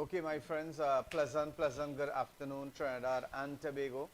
Okay, my friends, pleasant good afternoon, Trinidad and Tobago.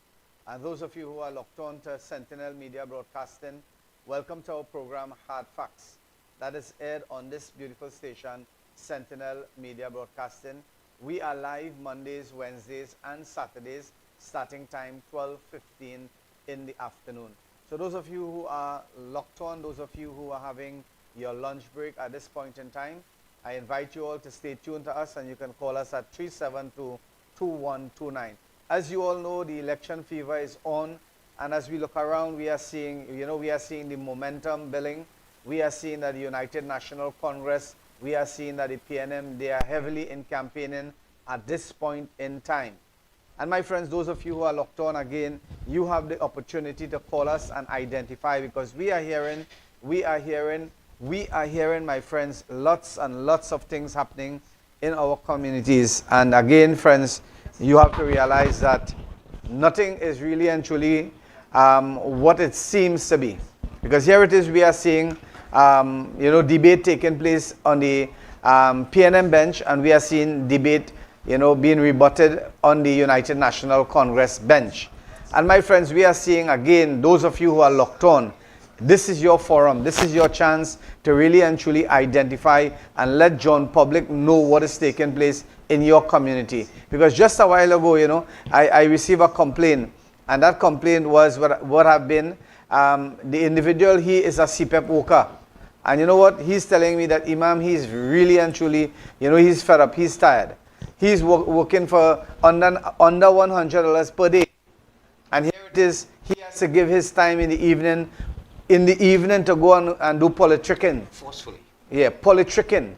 And those of you who are locked on to Sentinel Media Broadcasting, welcome to our program, Hardfacts. That is aired on this beautiful station, Sentinel Media Broadcasting. We are live Mondays, Wednesdays, and Saturdays, starting time 12:15 in the afternoon. So those of you who are locked on, those of you who are having your lunch break at this point in time, I invite you all to stay tuned to us, and you can call us at 372-2129. As you all know, the election fever is on, and as we look around, we are seeing, we are seeing the momentum building. We are seeing that the United National Congress, we are seeing that the PNM, they are heavily in campaigning at this point in time. And my friends, those of you who are locked on again, you have the opportunity to call us and identify, because we are hearing, my friends, lots and lots of things happening in our communities. And again, friends, you have to realize that nothing is really and truly what it seems to be. Because here it is, we are seeing, debate taking place on the PNM bench, and we are seeing debate, being rebutted on the United National Congress bench. And my friends, we are seeing, again, those of you who are locked on, this is your forum. This is your chance to really and truly identify and let John public know what is taking place in your community. Because just a while ago, I received a complaint, and that complaint was what have been the individual. He is a CPEP worker, and you know what? He's telling me that Imam, he's really and truly, he's fed up, he's tired. He's working for under $100 per day, and here it is. He has to give his time in the evening to go and do politicking. Forcefully. Yeah, politicking.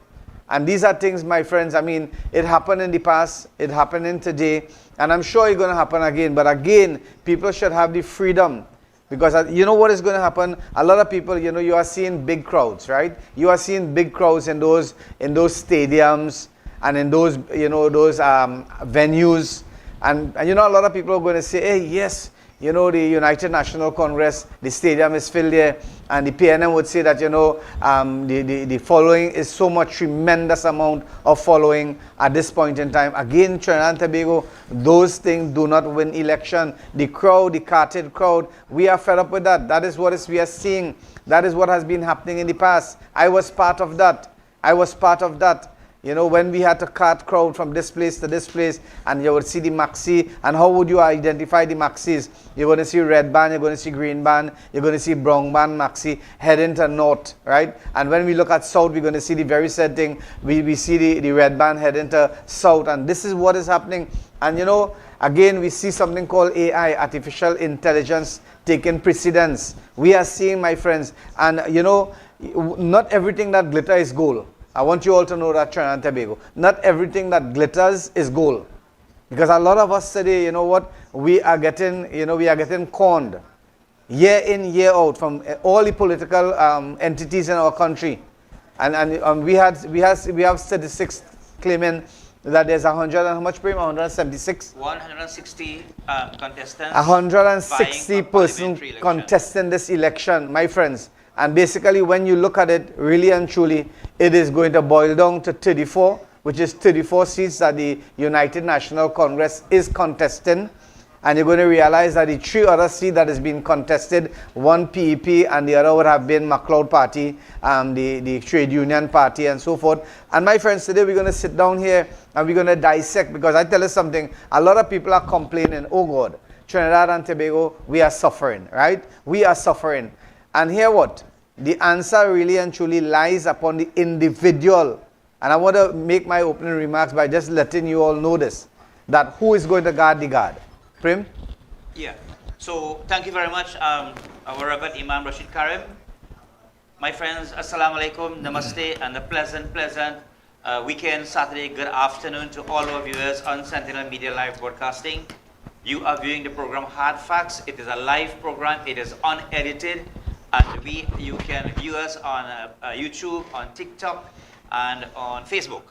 And these are things, my friends, I mean, it happened in the past, it happened in today, and I'm sure it's going to happen again. But again, people should have the freedom. Because you know what is going to happen? A lot of people, you are seeing big crowds, right? You are seeing big crowds in those stadiums and in those, those venues. And a lot of people are going to say, hey, yes, the United National Congress, the stadium is filled there, and the PNM would say that, the following is so much, tremendous amount of following at this point in time. Again, Trinidad and Tobago, those things do not win election. The crowd, the carted crowd, we are fed up with that. That is what we are seeing. That is what has been happening in the past. I was part of that. When we had to cart crowd from this place to this place, and you would see the maxi, and how would you identify the maxis? You're going to see red band, you're going to see green band, you're going to see brown band maxi heading to north, right? And when we look at south, we're going to see the very same thing. We see the red band heading to south, and this is what is happening. And again, we see something called AI, artificial intelligence, taking precedence. We are seeing, my friends, and not everything that glitter is gold. I want you all to know that, Trinidad and Tobago, not everything that glitters is gold. Because a lot of us today, we are getting conned year in, year out from all the political entities in our country. And we have statistics claiming that there's 100 and how much, Prem? 176? 160 contestants. 160 person contesting this election, my friends. And basically, when you look at it, really and truly, it is going to boil down to 34, which is 34 seats that the United National Congress is contesting. And you're going to realize that the 3 other seats that is being contested, one PEP and the other would have been MacLeod Party, the Trade Union Party, and so forth. And my friends, today we're going to sit down here and we're going to dissect, because I tell you something, a lot of people are complaining, oh God, Trinidad and Tobago, we are suffering, right? We are suffering. And here what? The answer really and truly lies upon the individual. And I want to make my opening remarks by just letting you all know this, that who is going to guard the guard? Prim? Yeah. So thank you very much, our Reverend Imam Rashid Karim. My friends, Assalamu alaikum, Namaste, and a pleasant weekend, Saturday, good afternoon to all our viewers on Sentinel Media Live Broadcasting. You are viewing the program Hardfacts. It is a live program. It is unedited. And you can view us on YouTube, on TikTok, and on Facebook.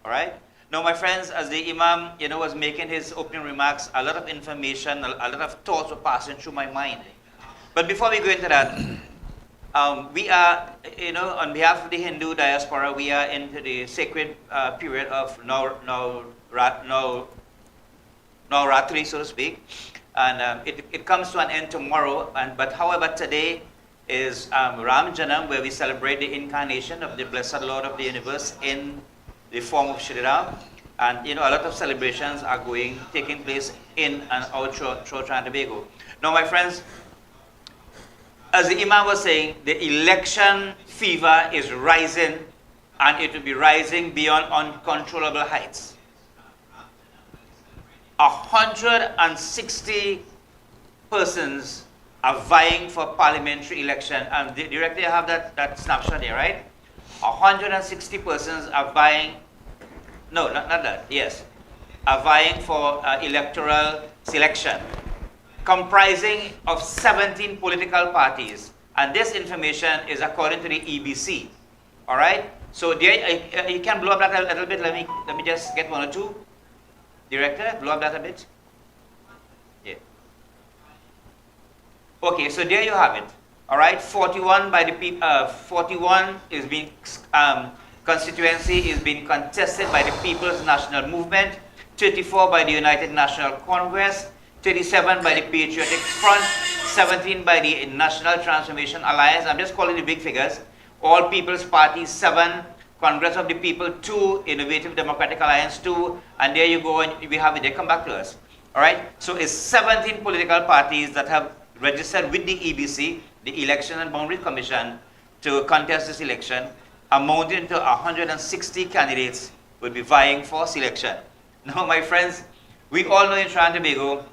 All right? Now, my friends, as the Imam, was making his opening remarks, a lot of information, a lot of thoughts were passing through my mind. But before we go into that, We are, on behalf of the Hindu diaspora, we are into the sacred period of Navratri, so to speak, and it comes to an end tomorrow. But however, today is Ram Janam, where we celebrate the incarnation of the Blessed Lord of the Universe in the form of Shri Ram. And a lot of celebrations are taking place in and out throughout Trinidad and Tobago. Now, my friends, as the Imam was saying, the election fever is rising, and it will be rising beyond uncontrollable heights. 160 persons are vying for parliamentary election. And directly I have that snapshot here, right? 160 persons are vying, no, not that, yes, are vying for electoral selection, comprising of 17 political parties. And this information is according to the EBC. All right? So there, you can blow up that a little bit. Let me just get one or two. Director, blow up that a bit. Yeah. Okay, so there you have it. All right, 41 by the 41 is being constituency is being contested by the People's National Movement, 34 by the United National Congress, 37 by the Patriotic Front, 17 by the National Transformation Alliance. I'm just calling the big figures. All People's Party 7, Congress of the People 2, Innovative Democratic Alliance 2, and there you go, and we have it. They come back to us. All right. So it's 17 political parties that have registered with the EBC, the Election and Boundary Commission, to contest this election, amounting to 160 candidates will be vying for selection. Now, my friends, we all know in Trinidad and Tobago,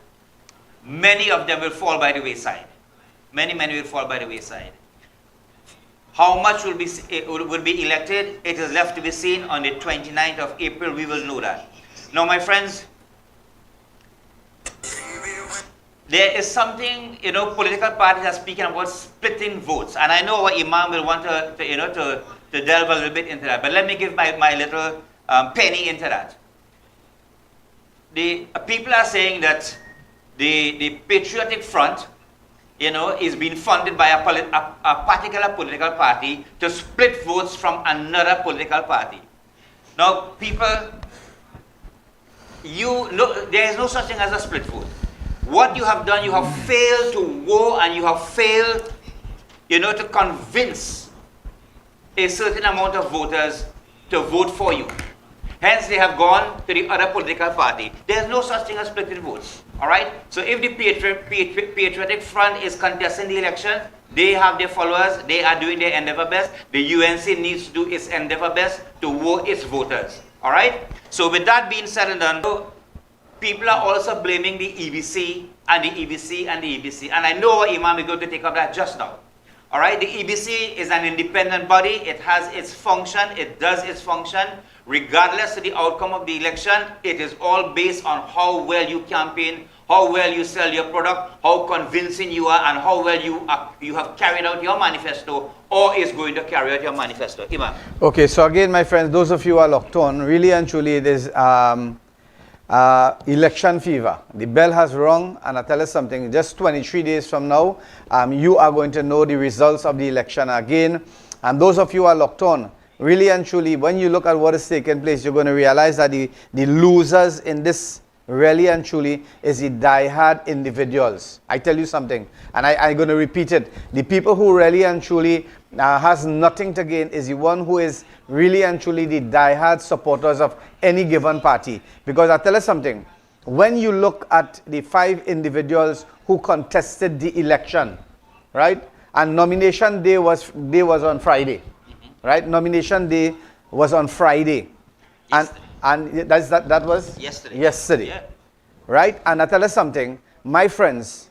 many of them will fall by the wayside. Many will fall by the wayside. How much will be elected? It is left to be seen on the 29th of April. We will know that. Now, my friends, there is something, political parties are speaking about splitting votes. And I know our Imam will want to delve a little bit into that. But let me give my little penny into that. The people are saying that the Patriotic Front, is being funded by a particular political party to split votes from another political party. Now, people, there is no such thing as a split vote. What you have done, you have failed to go and you have failed, to convince a certain amount of voters to vote for you. Hence, they have gone to the other political party. There's no such thing as splitting votes. All right? So if the Patriotic Front is contesting the election, they have their followers, they are doing their endeavor best. The UNC needs to do its endeavor best to vote its voters. All right? So with that being said and done, people are also blaming the EBC and the EBC and the EBC. And I know our Imam is going to take up that just now. All right? The EBC is an independent body. It has its function. It does its function. Regardless of the outcome of the election, it is all based on how well you campaign, how well you sell your product, how convincing you are, and how well you have carried out your manifesto or is going to carry out your manifesto. Imam. Okay, so again, my friends, those of you who are locked on, really and truly, it is election fever. The bell has rung, and I tell you something, just 23 days from now, you are going to know the results of the election again. And those of you who are locked on, really and truly, when you look at what is taking place, you're going to realize that the losers in this really and truly is the die-hard individuals. I tell you something, and I'm going to repeat it. The people who really and truly has nothing to gain is the one who is really and truly the die-hard supporters of any given party. Because I tell you something, when you look at the 5 individuals who contested the election, right, and nomination day was on Friday. Right, nomination day was on Friday, and that was yesterday. Yeah. Right, and I tell you something, my friends,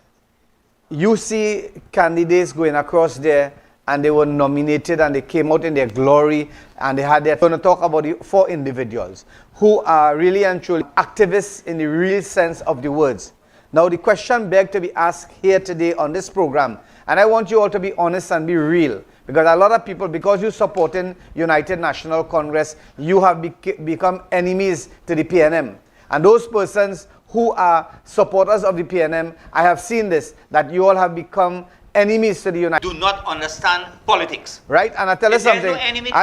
you see candidates going across there, and they were nominated, and they came out in their glory, and they had their. Going to talk about the 4 individuals who are really and truly activists in the real sense of the words. Now, the question begged to be asked here today on this program, and I want you all to be honest and be real. Because a lot of people, because you're supporting United National Congress, you have become enemies to the PNM. And those persons who are supporters of the PNM, I have seen this, that you all have become enemies to the United Do not understand politics. Right? And I tell you If there's something. no enemy to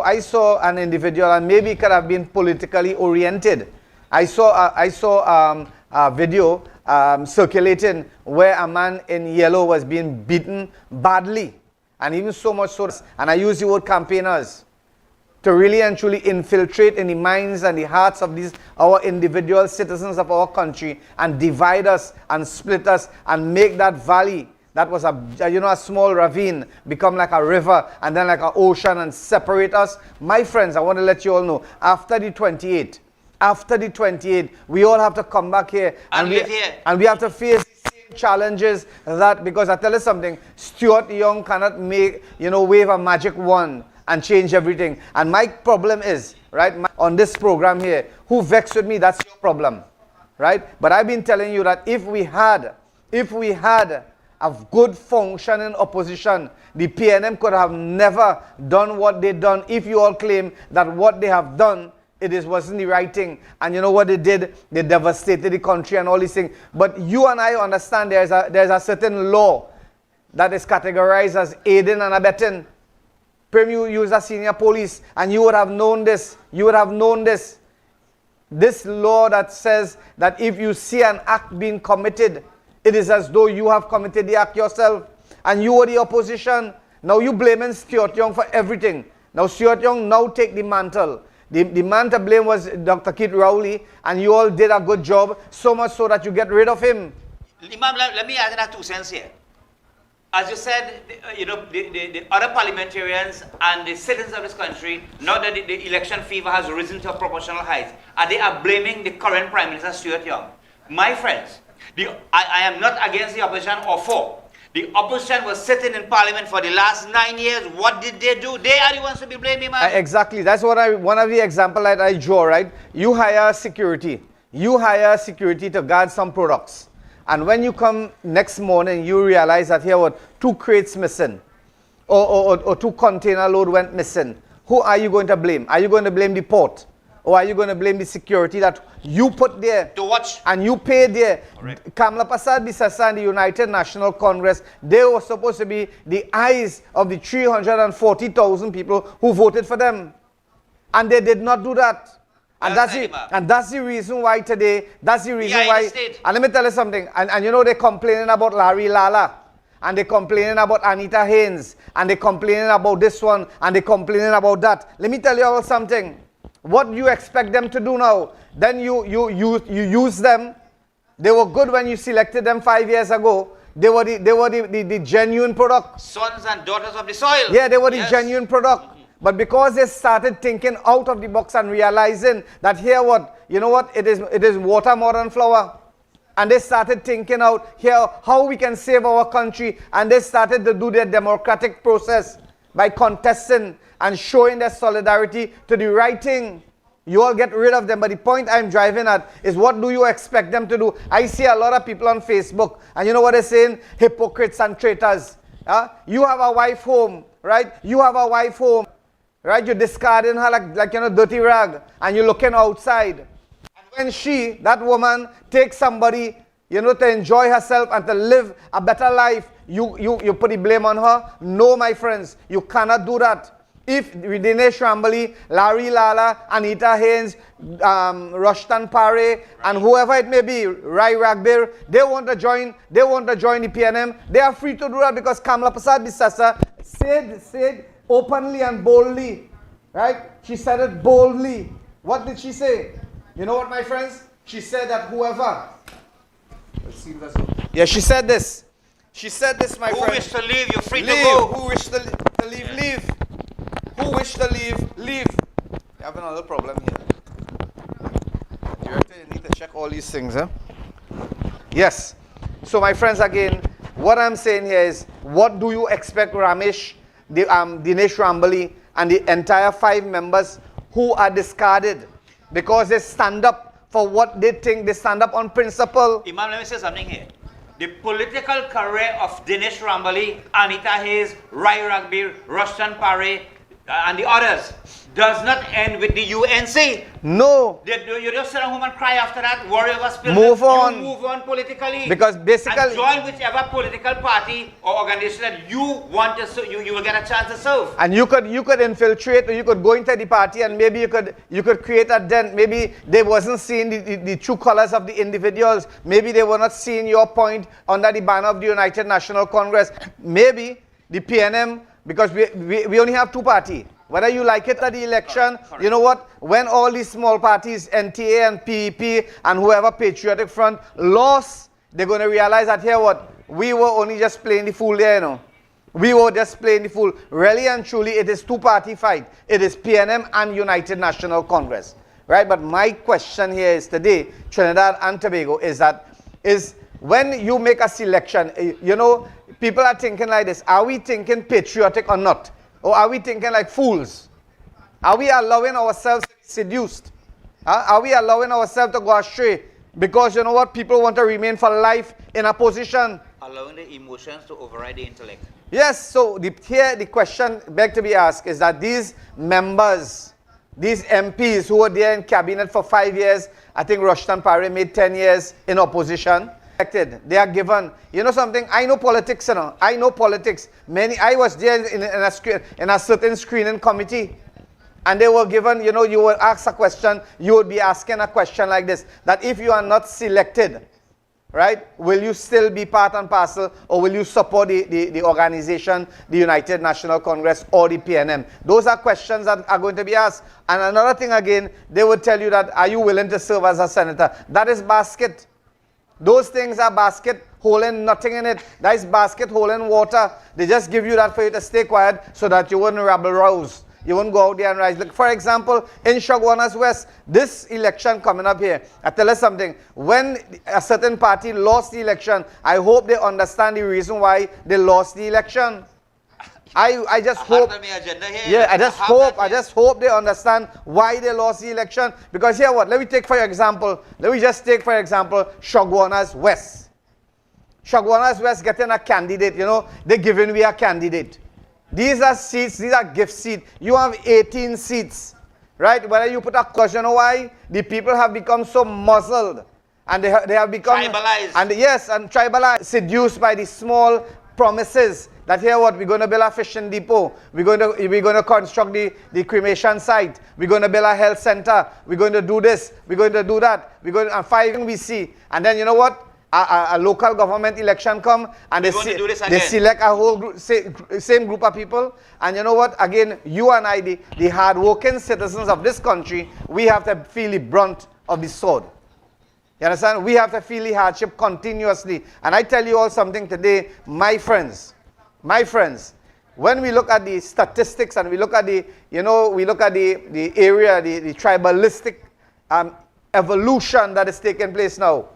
I saw an individual, and maybe it could have been politically oriented. I saw a video circulating where a man in yellow was being beaten badly, and even so much so. And I use the word campaigners to really and truly infiltrate in the minds and the hearts of these our individual citizens of our country and divide us and split us and make that valley that was a small ravine become like a river and then like an ocean and separate us. My friends, I want to let you all know, after the 28th, we all have to come back here and live here. And we have to face the same challenges that, because I tell you something, Stuart Young cannot wave a magic wand and change everything. And my problem is, right, on this program here, who vexed with me, that's your problem, right? But I've been telling you that if we had a good functioning opposition, the PNM could have never done what they done. If you all claim that what they have done, wasn't the right thing. And you know what they did? They devastated the country and all these things. But you and I understand there's a certain law that is categorized as aiding and abetting. Prim, you was a senior police, and you would have known this. This law that says that if you see an act being committed, it is as though you have committed the act yourself. And you were the opposition. Now you blaming Stuart Young for everything. Now Stuart Young now take the mantle. The man to blame was Dr. Keith Rowley, and you all did a good job, so much so that you get rid of him. Imam, let me add that 2 cents here. As you said, the other parliamentarians and the citizens of this country, now that the election fever has risen to a proportional height, and they are blaming the current Prime Minister, Stuart Young. My friends, I am not against the opposition or for. The opposition was sitting in parliament for the last 9 years. What did they do? They are the ones to be blamed, man. Exactly. That's what one of the examples that I draw, right? You hire security. You hire security to guard some products. And when you come next morning, you realize that here were 2 crates missing. Or 2 container load went missing. Who are you going to blame? Are you going to blame the port? Or are you going to blame the security that you put there to watch and you paid there? Kamla Prasad Bisasa and the United National Congress, they were supposed to be the eyes of the 340,000 people who voted for them. And they did not do that. And that's the reason why today, and let me tell you something, and you know they're complaining about Larry Lala, and they're complaining about Anita Haynes, and they're complaining about this one, and they're complaining about that. Let me tell you all something. What do you expect them to do now? Then you use them. They were good when you selected them 5 years ago. They were the genuine product. Sons and daughters of the soil. Yeah, they were the genuine product. But because they started thinking out of the box and realizing that here it is water more than flour. And they started thinking out here how we can save our country. And they started to do their democratic process by contesting and showing their solidarity to the right thing. You all get rid of them. But the point I'm driving at is, what do you expect them to do? I see a lot of people on Facebook, and you know what they're saying? Hypocrites and traitors. You have a wife home, right? You have a wife home, right? You're discarding her like dirty rag, and you're looking outside. And when that woman, takes somebody, to enjoy herself and to live a better life, you put the blame on her? No, my friends, you cannot do that. If Dinesh Rambali, Larry Lala, Anita Haynes, Rushton Pare, and whoever it may be, Rai Ragbir, they want to join the PNM, they are free to do that, because Kamla Prasad Bisasa said openly and boldly, right? She said it boldly. What did she say? You know what, my friends? She said that whoever... Let's see if that's... Yeah, she said this. She said this, my friend. Who wish to leave, you're free to go. Who wish to leave, leave. Who wish to leave, leave. You have another problem here. Director, you need to check all these things, huh? Yes. So, my friends, again, what I'm saying here is, what do you expect Ramesh, Dinesh Rambali, and the entire 5 members who are discarded because they stand up for what they think, they stand up on principle? Imam, let me say something here. The political career of Dinesh Rambali, Anita Hayes, Rai Ragbir, Rushton Pare, and the others does not end with the UNC. No. You just sit at home and cry after that, worry about spilling. Move on. You move on politically. Because basically... And join whichever political party or organization that you want to serve, you will get a chance to serve. And you could infiltrate, or you could go into the party, and maybe you could create a dent. Maybe they wasn't seeing the true colors of the individuals. Maybe they were not seeing your point under the banner of the United National Congress. Maybe the PNM, because we only have two parties. Whether you like it at the election, correct. You know what? When all these small parties, NTA and PEP and whoever Patriotic Front lost, they're going to realize that here what? We were only just playing the fool there, you know. We were just playing the fool. Really and truly, it is two-party fight. It is PNM and United National Congress. Right? But my question here is today, Trinidad and Tobago, is when you make a selection, you know, people are thinking like this. Are we thinking patriotic or not? Or are we thinking like fools? Are we allowing ourselves to be seduced? Are we allowing ourselves to go astray? Because you know what? People want to remain for life in a position. Allowing the emotions to override the intellect. Yes, so here the question begged to be asked is that these members, these MPs who were there in cabinet for 5 years, I think Rushton Parry made 10 years in opposition. They are given, you know something, I know politics, you know, I know politics. I was there in a certain screening committee, and they were given, you know, you would ask a question, you would be asking a question like this, that if you are not selected, right, will you still be part and parcel, or will you support the organization, the United National Congress, or the PNM? Those are questions that are going to be asked. And another thing again, they would tell you that, are you willing to serve as a senator? That is basket. Those things are basket holding nothing in it. That is basket holding water. They just give you that for you to stay quiet so that you wouldn't rabble rouse. You won't go out there and rise. Look, for example, in Chaguanas West, this election coming up here, I tell you something. When a certain party lost the election, I hope they understand the reason why they lost the election. I just hope, yeah, I just hope they understand why they lost the election. Because here what, let me take for example, Chaguanas West. Chaguanas West getting a candidate, you know, they're giving me a candidate. These are seats, these are gift seats. You have 18 seats, right? Whether you put a question, you know why? The people have become so muzzled. And they have become... tribalized. And yes, and tribalized, seduced by the small promises. That here what, we're going to build a fishing depot, we're going to construct the cremation site, we're going to build a health center, we're going to do this, we're going to do that, and 5 we see. And then you know what? A local government election come, and they select a whole group, same group of people. And you know what? Again, you and I, the hard-working citizens of this country, we have to feel the brunt of the sword. You understand? We have to feel the hardship continuously. And I tell you all something today, my friends, when we look at the statistics and we look at the, you know, we look at the area, the tribalistic evolution that is taking place now,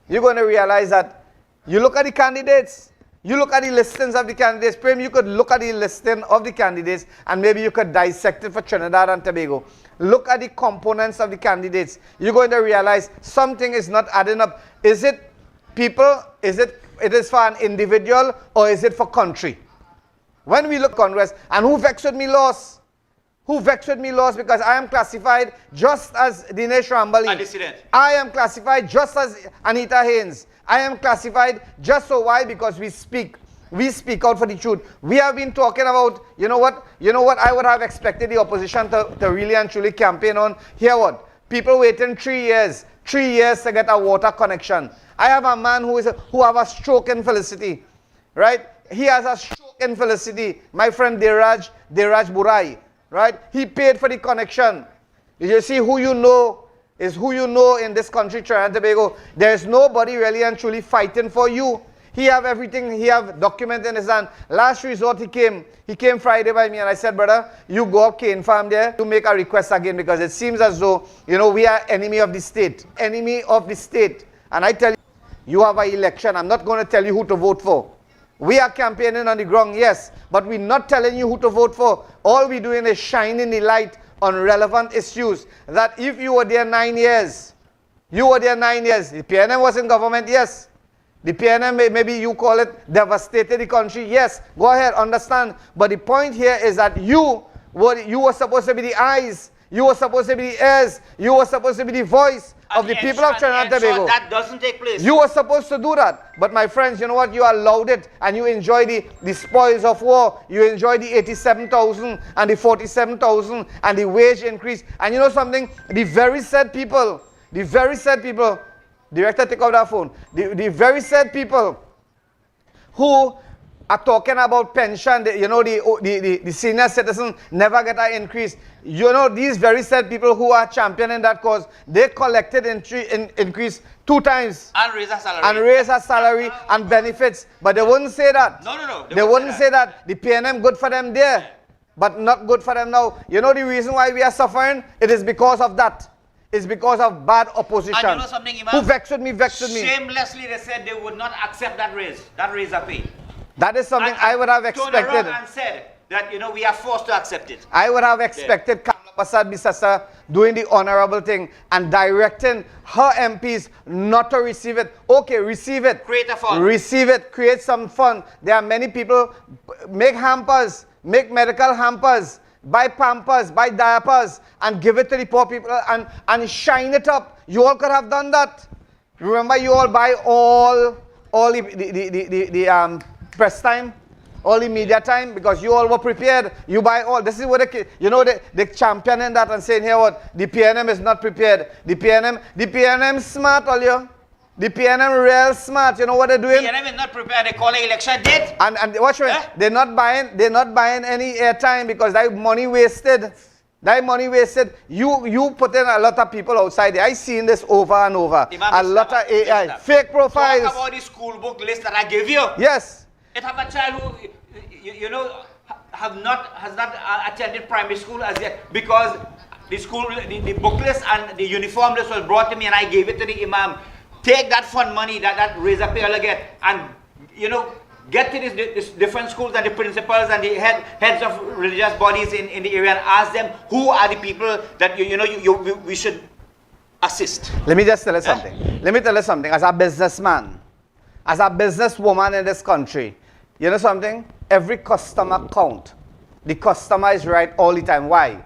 you're going to realize that you look at the candidates, you look at the listings of the candidates, Prem, you could look at the listing of the candidates and maybe you could dissect it for Trinidad and Tobago. Look at the components of the candidates. You're going to realize something is not adding up. Is it people? It is for an individual, or is it for country? When we look at Congress, and who vexed with me lost? Who vexed with me lost? Because I am classified just as Dinesh Rambali. A dissident. I am classified just as Anita Haynes. I am classified just so why? Because we speak. We speak out for the truth. We have been talking about, you know what I would have expected the opposition to really and truly campaign on. Here what? People waiting 3 years to get a water connection. I have a man who have a stroke in Felicity, right? He has a stroke in Felicity. My friend Deraj Burai, right? He paid for the connection. You see, who you know is who you know in this country, Trinidad and Tobago. There is nobody really and truly fighting for you. He have everything. He have document in his hand. Last resort, he came Friday by me, and I said, brother, you go up Cane Farm there to make a request again, because it seems as though, you know, we are enemy of the state. Enemy of the state. And I tell you, you have an election. I'm not going to tell you who to vote for. We are campaigning on the ground, yes, but we're not telling you who to vote for. All we're doing is shining the light on relevant issues. That if you were there 9 years, the PNM was in government, yes. The PNM, maybe you call it devastated the country. Yes, go ahead, understand. But the point here is that you What, you were supposed to be the eyes. You were supposed to be the ears. You were supposed to be the voice of the people of Trinidad and Tobago. That doesn't take place. You were supposed to do that. But my friends, you know what? You allowed it and you enjoy the spoils of war. You enjoy the 87,000 and the 47,000 and the wage increase. And you know something? The very sad people, director, take off that phone. The very sad people who are talking about pension, you know, the senior citizen never get an increase. You know, these very sad people who are championing that cause, they collected increase 2 times. And raise our salary. And raise our salary and benefits. But they wouldn't say that. No. They wouldn't say that. The PNM good for them there, but not good for them now. You know the reason why we are suffering? It is because of that. It's because of bad opposition. And you know something, Imam? Who vexed me. Shamelessly, they said they would not accept that raise of pay. That is something I would have expected. Turned around and said that, you know, we are forced to accept it. I would have expected Kamala Persad-Bissessar doing the honorable thing and directing her MPs not to receive it. Okay, receive it. Create a fund. Receive it. Create some fund. There are many people. Make hampers. Make medical hampers. Buy pampers. Buy diapers. And give it to the poor people and shine it up. You all could have done that. Remember, you all buy all the press time, all the media time, because you all were prepared. You buy all. This is what they championing that and saying here what the PNM is not prepared. The PNM smart, all you. The PNM real smart. You know what they're doing? PNM is not prepared. They call an election date. And watch me. They're not buying any airtime because that money wasted. That money wasted. You put in a lot of people outside there. I seen this over and over. A lot of AI, fake profiles. Talk about the school book list that I gave you. Yes. It have a child who, you know, has not attended primary school as yet because the book list and the uniform list was brought to me and I gave it to the Imam. Take that fund money that Reza Payala get and, you know, get to these different schools and the principals and the heads of religious bodies in the area and ask them who are the people that we should assist. Let me just tell you something. Let me tell you something. As a businessman, as a businesswoman in this country, you know something? Every customer count. The customer is right all the time. Why?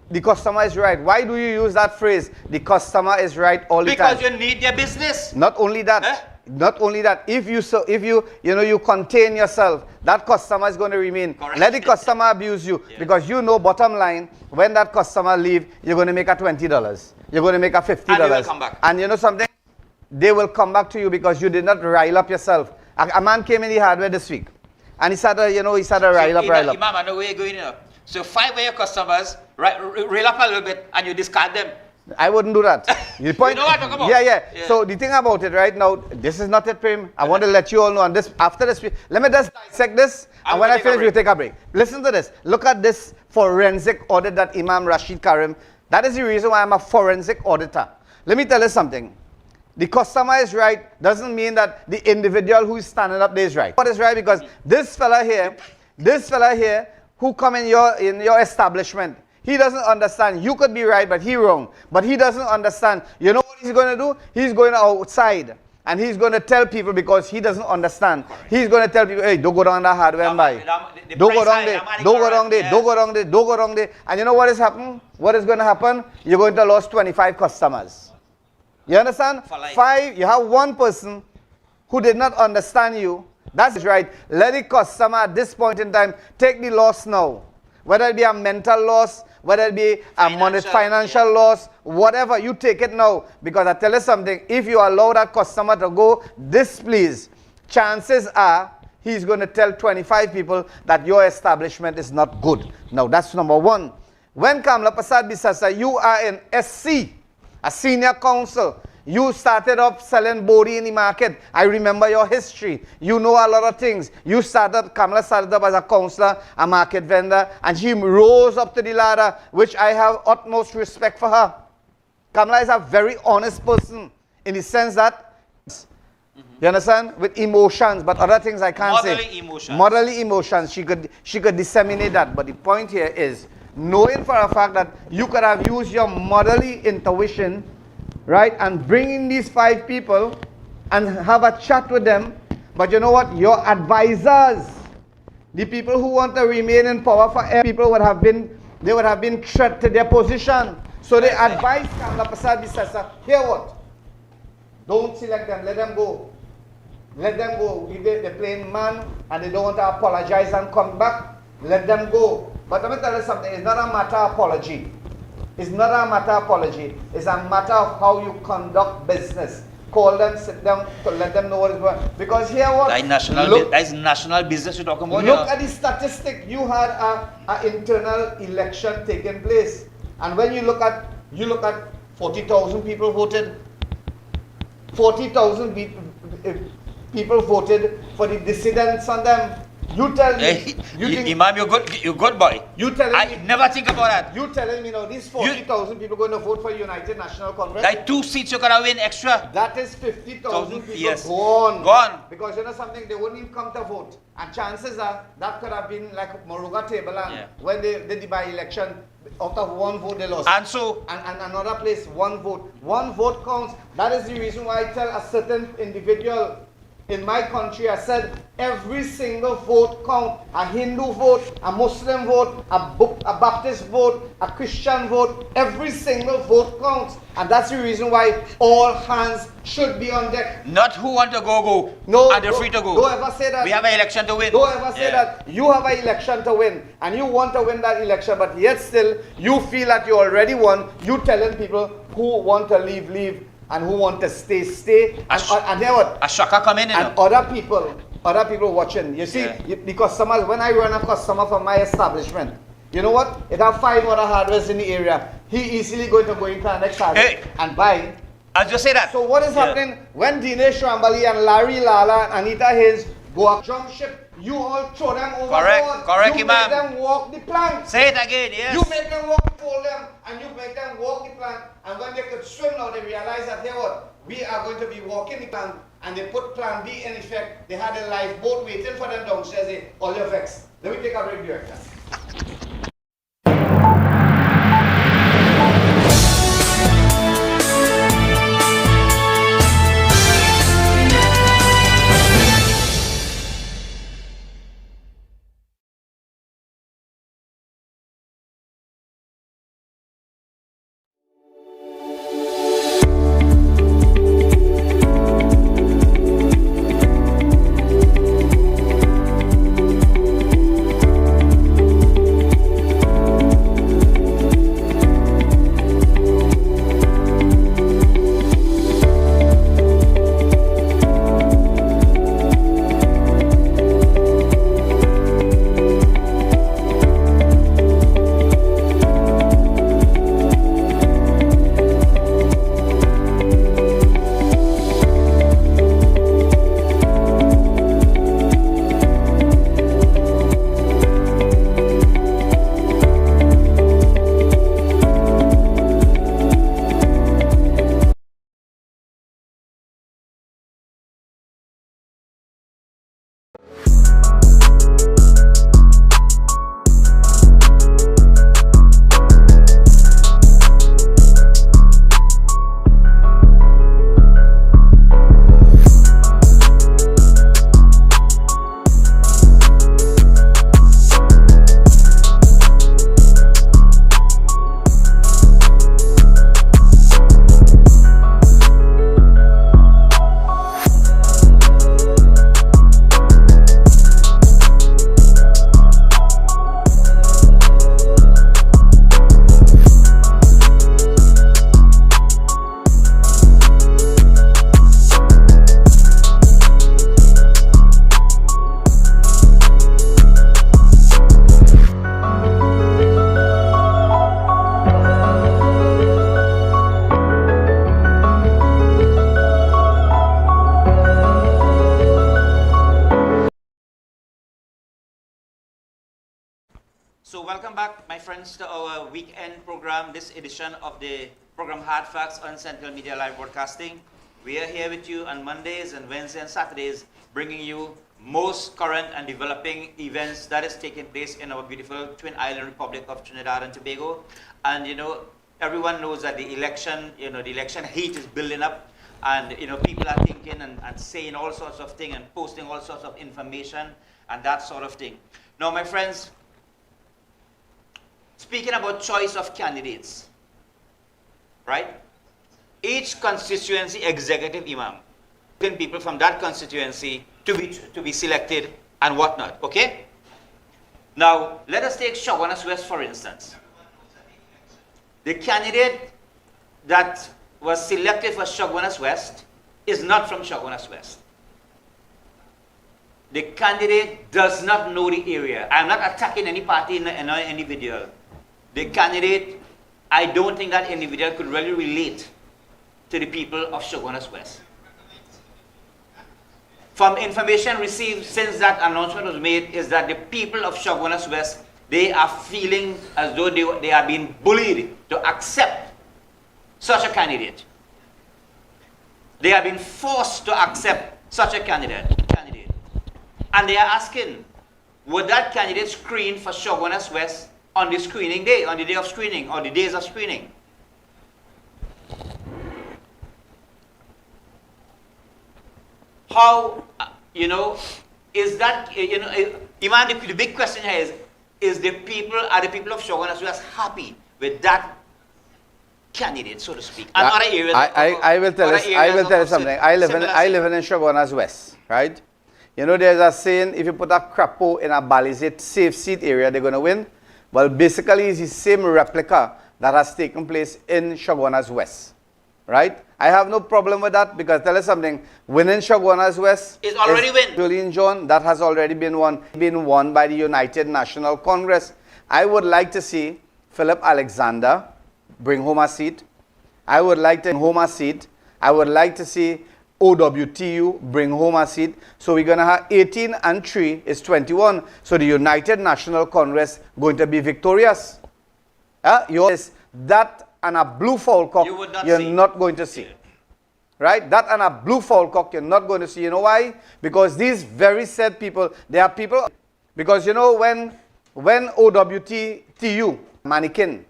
The customer is right. Why do you use that phrase? The customer is right all the time. Because you need their business. Not only that. Not only that. If you contain yourself, that customer is going to remain. Correct. Let the customer abuse you because you know bottom line when that customer leave, you're going to make a $20. You're going to make a $50. And they will come back. And you know something? They will come back to you because you did not rile up yourself. A man came in the hardware this week, and he started rile up. Imam, I know where you're going now. So 5 of your customers, rail up a little bit, and you discard them. I wouldn't do that. The point, you know what I'm talking about? Yeah. So the thing about it right now, this is not it, Prem. I want to let you all know. And after this, let me just dissect this. And when I finish, we'll take a break. Listen to this. Look at this forensic audit that Imam Rashid Karim. That is the reason why I'm a forensic auditor. Let me tell you something. The customer is right doesn't mean that the individual who is standing up there is right. What is right? Because this fella here who come in your establishment, he doesn't understand. You could be right, but he wrong. But he doesn't understand. You know what he's going to do? He's going outside and he's going to tell people because he doesn't understand. He's going to tell people, hey, don't go down that hardware and buy. Don't go down there. Don't go down there. Don't go down there. Don't go down there. And you know what is happening? What is going to happen? You're going to lose 25 customers. You understand? 5, you have one person who did not understand you. That's right. Let the customer at this point in time take the loss now. Whether it be a mental loss, whether it be a financial loss, whatever, you take it now. Because I tell you something, if you allow that customer to go displeased, chances are he's going to tell 25 people that your establishment is not good. Now, that's number one. When Kamala Persad-Bissessar, you are in SC, a senior counsel. You started up selling body in the market. I remember your history. You know a lot of things. Kamala started up as a counselor, a market vendor, and she rose up to the ladder, which I have utmost respect for her. Kamala is a very honest person in the sense that, you understand, with emotions, but other things I can't say. Motherly emotions. Motherly emotions. She could disseminate that. But the point here is, knowing for a fact that you could have used your motherly intuition, right, and bring in these 5 people and have a chat with them. But you know what? Your advisors, The people who want to remain in power forever, people they would have been threat to their position. So they advised Kamla Prasad Bisasa, hear what? Don't select them, let them go. Let them go. If they're playing man and they don't want to apologize and come back, let them go. But let me tell you something, it's not a matter of apology. It's not a matter of apology. It's a matter of how you conduct business. Call them, sit down, to let them know what is going on. Because here what? That's national business you're talking about. Look at the statistic. You had an internal election taking place. And when you look at 40,000 people voted. 40,000 people voted for the dissidents on them. You tell me. Imam, you're good boy. You telling I me, never think about that. You telling me now these 40,000 people going to vote for United National Congress? Like 2 seats you're going to win extra. That is 50,000 people yes. gone. Gone. Because you know something, they wouldn't even come to vote. And chances are that could have been like Moruga Table and when they did the by-election, out of one vote they lost. And so and another place, one vote. One vote counts. That is the reason why I tell a certain individual in my country, I said every single vote counts. A Hindu vote, a Muslim vote, a Baptist vote, a Christian vote. Every single vote counts. And that's the reason why all hands should be on deck. Not who want to go. No, and they're free to go. Don't ever say that. We have an election to win. Don't ever say that. You have an election to win. And you want to win that election, but yet still, you feel that you already won. You telling people who want to leave. And who want to stay. And hear what? A shocker come in. And other people watching. You see, the customers, when I run a customer from my establishment, you know what? It have 5 other hardwares in the area. He easily going to go into the next hardware and buy. I'll just say that. So what is happening when Dinesh Rambali and Larry Lala and Anita Hayes go up jump ship? You all throw them overboard. Correct, you Imam. make them walk the plank. Say it again, yes. You make them walk, pull them, and you make them walk the plank. And when they could swim now, they realize that, hey, what? We are going to be walking the plank. And they put plan B in effect. They had a lifeboat waiting for them downstairs. They all your vex. Let me take a break, director. So welcome back, my friends, to our weekend program, this edition of the program Hardfacts on Central Media Live Broadcasting. We are here with you on Mondays and Wednesdays and Saturdays, bringing you most current and developing events that is taking place in our beautiful Twin Island Republic of Trinidad and Tobago. And you know, everyone knows that the election, the election heat is building up, and people are thinking and saying all sorts of things and posting all sorts of information and that sort of thing. Now, my friends, speaking about choice of candidates, right? Each constituency executive imam, people from that constituency to be selected and whatnot, okay? Now, let us take Chaguanas West, for instance. The candidate that was selected for Chaguanas West is not from Chaguanas West. The candidate does not know the area. I'm not attacking any party in any individual. The candidate, I don't think that individual could really relate to the people of Chaguanas West. From information received since that announcement was made is that the people of Chaguanas West, they are feeling as though they are being bullied to accept such a candidate. They are being forced to accept such a candidate. And they are asking, would that candidate screen for Chaguanas West on the screening day, on the day of screening, or the days of screening? How, is that, Iman, the big question here are the people of Chaguanas West happy with that candidate, so to speak? And other areas. I will tell you something. I live in Chaguanas West, right? You know, there's a saying, if you put a crapo in a balized safe seat area, they're going to win. Well, basically, it's the same replica that has taken place in Chaguanas West, right? I have no problem with that because tell us something, winning Chaguanas West is already win. Julian John, that has already been won by the United National Congress. I would like to see Philip Alexander bring home a seat. I would like to bring home a seat. I would like to see OWTU bring home a seat. So we're going to have 18 and 3 is 21. So the United National Congress going to be victorious. That and a blue fowl cock you're not going to see. Right? That and a blue fowl cock you're not going to see. You know why? Because these very said people, they are people, because you know when OWTU mannequin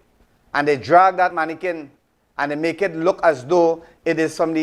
and they drag that mannequin and they make it look as though it is from the